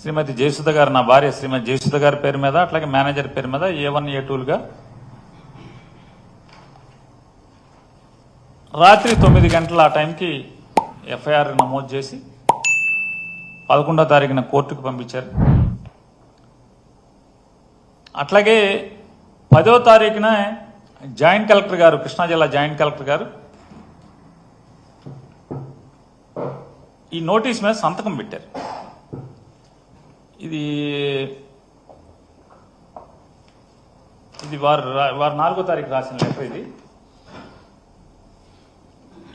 శ్రీమతి జయసుధ గారు, నా భార్య శ్రీమతి జయసుధ గారి పేరు మీద, అట్లాగే మేనేజర్ పేరు మీద A1 A2లుగా రాత్రి 9 గంటల ఆ టైంకి FIR నమోదు చేసి 11వ తారీఖున కోర్టుకు పంపించారు. అట్లాగే 10వ తారీఖున జాయింట్ కలెక్టర్ గారు, కృష్ణా జిల్లా జాయింట్ కలెక్టర్ గారు ఈ నోటీస్ మీద సంతకం పెట్టారు. ఇది వారు 4వ తారీఖు రాసిన లెటర్. ఇది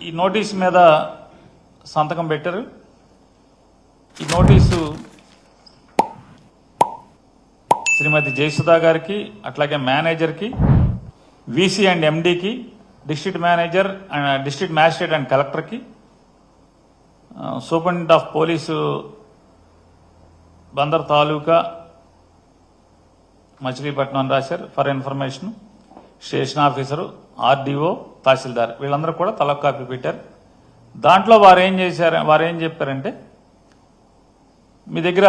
ఈ నోటీస్ మీద సంతకం పెట్టారు. ఈ నోటీసు శ్రీమతి జయసుధ గారికి, అట్లాగే మేనేజర్కి, VC అండ్ MDకి, district manager and district magistrate and కలెక్టర్కి, superintendent of police Bandar taluka Machilipatnam రాశారు. For information station officer, RDO, tahsildar వీళ్ళందరూ కూడా తలొక కాపీ పెట్టారు. దాంట్లో వారు ఏం చెప్పారంటే, మీ దగ్గర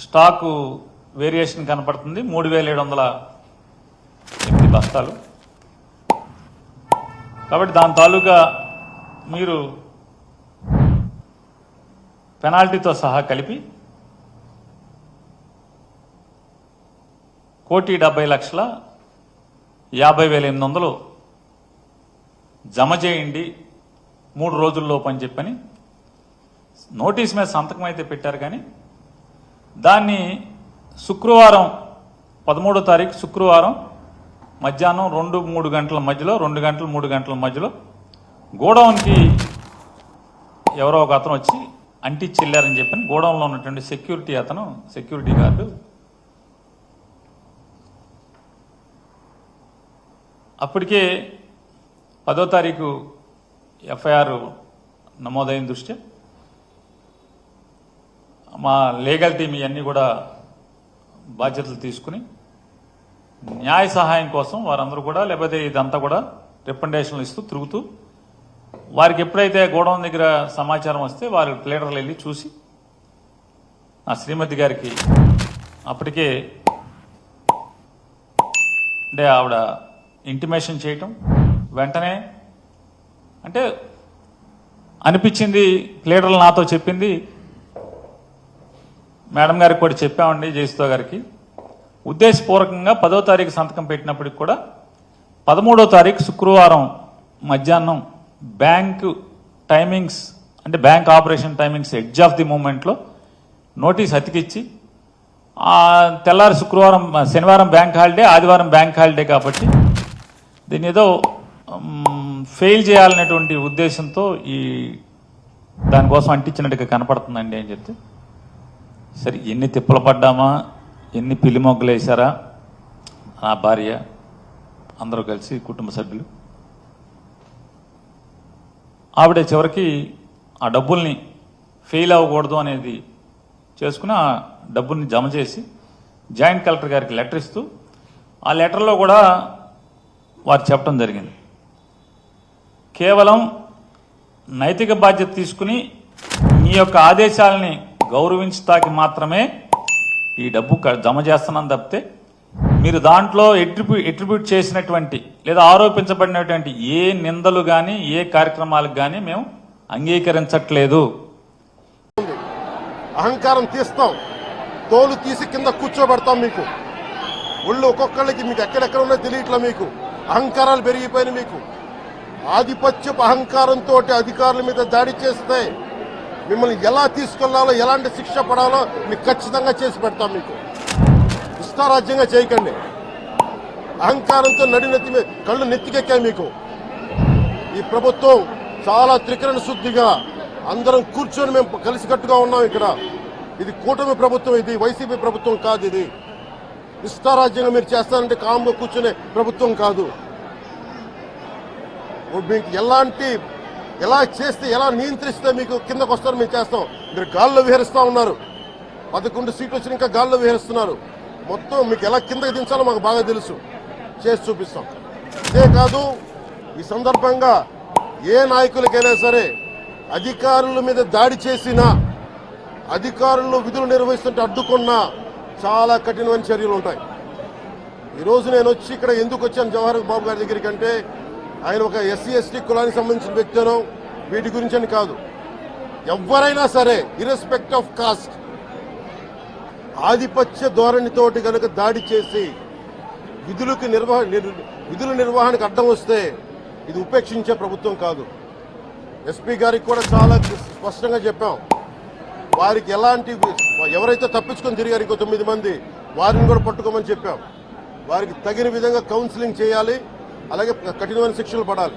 స్టాకు వేరియేషన్ కనపడుతుంది, 3708 బస్తాలు. కాబట్టి దాని తాలూకా మీరు పెనాల్టీతో సహా కలిపి 1,70,50,800 జమ చేయండి 3 రోజుల్లోపు అని చెప్పని నోటీస్ మీద సంతకం అయితే పెట్టారు. కానీ దాన్ని శుక్రవారం 13వ తారీఖు శుక్రవారం మధ్యాహ్నం 2-3 గంటల మధ్యలో, 2 గంటలు 3 గంటల మధ్యలో గోడౌన్కి ఎవరో ఒక అతను వచ్చి అంటించి వెళ్ళారని చెప్పని గోడౌన్లో ఉన్నటువంటి సెక్యూరిటీ గార్డు అప్పటికే 10వ తారీఖు FIR నమోదైన దృష్ట్యా మా లీగల్ టీం ఇవన్నీ కూడా బాధ్యతలు తీసుకుని న్యాయ సహాయం కోసం వారందరూ కూడా, లేకపోతే ఇదంతా కూడా రికమెండేషన్లు ఇస్తూ తిరుగుతూ, వారికి ఎప్పుడైతే గోడౌన్ దగ్గర సమాచారం వస్తే వారి ప్లేడర్లు వెళ్ళి చూసి ఆ శ్రీమతి గారికి అప్పటికే అంటే ఆవిడ ఇంటిమేషన్ చేయటం, వెంటనే అంటే అనిపించింది, ప్లేడర్లు నాతో చెప్పింది, మేడం గారికి కూడా చెప్పామండి జయసుధ గారికి, ఉద్దేశపూర్వకంగా 10వ తారీఖు సంతకం పెట్టినప్పటికి కూడా 13వ తారీఖు శుక్రవారం మధ్యాహ్నం బ్యాంకు టైమింగ్స్ అంటే bank operation timings edge of the మూమెంట్లో నోటీస్ అతికిచ్చి, తెల్లారి శనివారం బ్యాంక్ హాలిడే, ఆదివారం బ్యాంక్ హాలిడే కాబట్టి దీన్ని ఏదో ఫెయిల్ చేయాలనేటువంటి ఉద్దేశంతో దానికోసం అంటించినట్టుగా కనపడుతుందండి అని చెప్తే, సరే ఎన్ని తిప్పలు పడ్డామా, ఎన్ని పిల్లి మొగ్గలు వేశారా నా భార్య అందరూ కలిసి కుటుంబ సభ్యులు, ఆవిడ చివరికి ఆ డబ్బుల్ని ఫెయిల్ అవ్వకూడదు అనేది చేసుకుని ఆ డబ్బుల్ని జమ చేసి జాయింట్ కలెక్టర్ గారికి లెటర్ ఇస్తూ, ఆ లెటర్లో కూడా వారు చెప్పడం జరిగింది, కేవలం నైతిక బాధ్యత తీసుకుని మీ యొక్క ఆదేశాలని గౌరవించడానికి మాత్రమే ఈ డబ్బు జమ చేస్తున్నాను తప్పితే మీరు దాంట్లో ఎట్రిబ్యూట్ చేసినటువంటి లేదా ఆరోపించబడినటువంటి ఏ నిందలు కానీ ఏ కార్యక్రమాలకు కానీ మేము అంగీకరించట్లేదు. అహంకారం తీస్తాం, తోలు తీసి కింద కూర్చోబెడతాం. మీకు ఒళ్ళు ఒక్కొక్కళ్ళకి మీకు ఎక్కడెక్కడ ఉన్నా తెలియట్లా. మీకు అహంకారాలు పెరిగిపోయినాయి. మీకు ఆధిపత్యపు అహంకారంతో అధికారుల మీద దాడి చేస్తే మిమ్మల్ని ఎలా తీసుకెళ్లాలో, ఎలాంటి శిక్ష పడాలో మీకు ఖచ్చితంగా చేసి పెడతాం. మీకు ఇష్టారాజ్యంగా చేయకండి. అహంకారంతో నడినెత్తి కళ్ళు నెత్తికెక్కాయి. మీకు ఈ ప్రభుత్వం చాలా త్రికరణ శుద్ధిగా అందరం కూర్చొని మేము కలిసికట్టుగా ఉన్నాం. ఇక్కడ ఇది కూటమి ప్రభుత్వం, ఇది వైసీపీ ప్రభుత్వం కాదు. ఇది ఇష్టారాజ్యంగా మీరు చేస్తారంటే కామ్గా కూర్చునే ప్రభుత్వం కాదు. మీకు ఎలా చేస్తే, ఎలా నియంత్రిస్తే మీకు కిందకు వస్తారో మేము చేస్తాం. మీరు గాల్లో విహరిస్తూ ఉన్నారు. 11 సీట్లు వచ్చిన ఇంకా గాల్లో విహరిస్తున్నారు. మొత్తం మీకు ఎలా కిందకి దించాలో మాకు బాగా తెలుసు, చేసి చూపిస్తాం. ఇదే కాదు, ఈ సందర్భంగా ఏ నాయకులకైనా సరే అధికారుల మీద దాడి చేసినా అధికారులు విధులు నిర్వహిస్తుంటే అడ్డుకున్నా చాలా కఠినమైన చర్యలు ఉంటాయి. ఈరోజు నేను వచ్చి ఇక్కడ ఎందుకు వచ్చాను జవహర్ బాబు గారి దగ్గరికి అంటే ఆయన ఒక ఎస్సీ ఎస్టీ కులానికి సంబంధించిన వ్యక్తినో వీటి గురించి అని కాదు. ఎవరైనా సరే ఇర్రెస్పెక్ట్ ఆఫ్ కాస్ట్ ఆధిపత్య ధోరణితోటి కనుక దాడి చేసి విధుల నిర్వహణకు అడ్డం వస్తే ఇది ఉపేక్షించే ప్రభుత్వం కాదు. ఎస్పీ గారికి కూడా చాలా స్పష్టంగా చెప్పాం. వారికి ఎవరైతే తప్పించుకొని తిరిగారు ఇంకో 9 మంది వారిని కూడా పట్టుకోమని చెప్పాం. వారికి తగిన విధంగా కౌన్సిలింగ్ చేయాలి, అలాగే కఠినమైన శిక్షలు పడాలి.